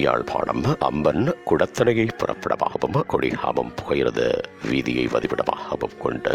Yazhpanam Amphan குடத்தனையை புறப்படமாகவும் Kodikamam புகையிரத வீதியை வதிவிடமாகவும் கொண்ட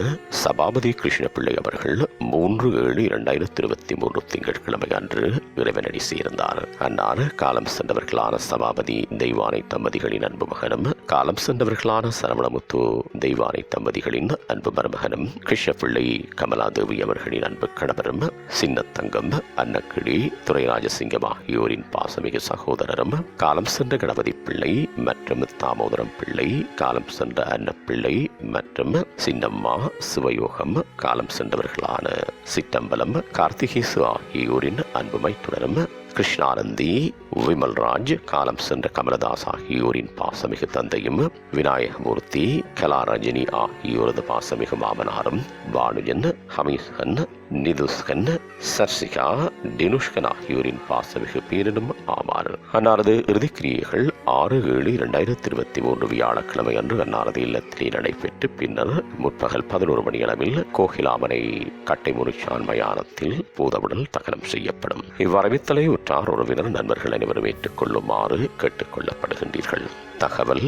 சபாபதி கிருஷ்ணபிள்ளை அவர்கள் 3/7/2023 திங்கட்கிழமை அன்று இறைவனடி சேர்ந்தார். அன்னார் காலம் சென்றவர்களான சபாபதி தெய்வானை தம்பதிகளின் அன்பு மகனும் காலம் சென்றவர்களான சரவணமுத்து தெய்வானை தம்பதிகளின் அன்பு மருமகனும் கிருஷ்ணபிள்ளை கமலாதேவி அவர்களின் அன்பு கணவரும் சின்னத்தங்கம் அன்னக்கிளி துரைராஜசிங்கம் ஆகியோரின் பாசமிகு சகோதரரும் காலம் சென்ற கணபதி பிள்ளை மற்றும் தாமோதரம் பிள்ளை காலம் சென்ற அன்னப்பிள்ளை மற்றும் சின்னம்மா சிவயோகம் காலம் சென்றவர்களான சிற்றம்பலம் கார்த்திகேசு ஆகியோரின் அன்புமை தொடரும் கிருஷ்ணானந்தி விமல்ராஜ் காலம் சென்ற கமலதாஸ் ஆகியோரின் பாசமிகு தந்தையும் விநாயகமூர்த்தி கலாரஜினி ஆகியோரது பாசமிகு மாமனாரும் வானுஜன் ஹமீஸ்கன் நிதுஸ்கன் சர்சிகா டினுஷ்கன் ஆகியோரின் பாசமிகு பேரனும் ஆவார். அன்னாரது இறுதிக்கிரியைகள் 6/7/2023 வியாழக்கிழமை அன்று அன்னாரது இல்லத்திலே நடைபெற்று பின்னர் முற்பகல் 11 மணி அளவில் கோகிலாமனை கட்டைமுறிச்சான் மயானத்தில் பூதவுடல் தகனம் செய்யப்படும். இவ்வரவித்தலை உற்றார் உறவினர் நண்பர்கள் அனைவரும் ஏற்றுக்கொள்ளுமாறு கேட்டுக் கொள்ளப்படுகின்றீர்கள். தகவல்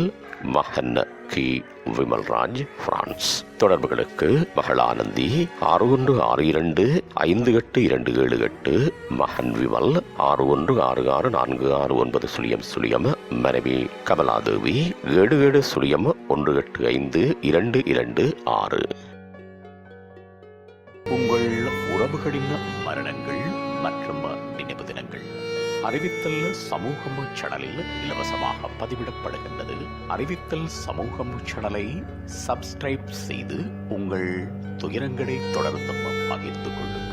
மகன் கி விமல்ராஜ், பிரான்ஸ். தொடர்புகளுக்கு மகளானந்தி 6162582778 மகன் விமல் 61664649 மனைவி கமலாதேவி 7701852226. உங்கள் உறவுகளின் மரணங்கள் மற்றும் நினைவு தினங்கள் அறிவித்தல் சமூகம் சேனலில் இலவசமாக பதிவிடப்படுகின்றது. அறிவித்தல் சமூகம் சேனலை சப்ஸ்கிரைப் செய்து உங்கள் துயரங்களை தொடர்ந்தும் பகிர்ந்து கொள்ளுங்கள்.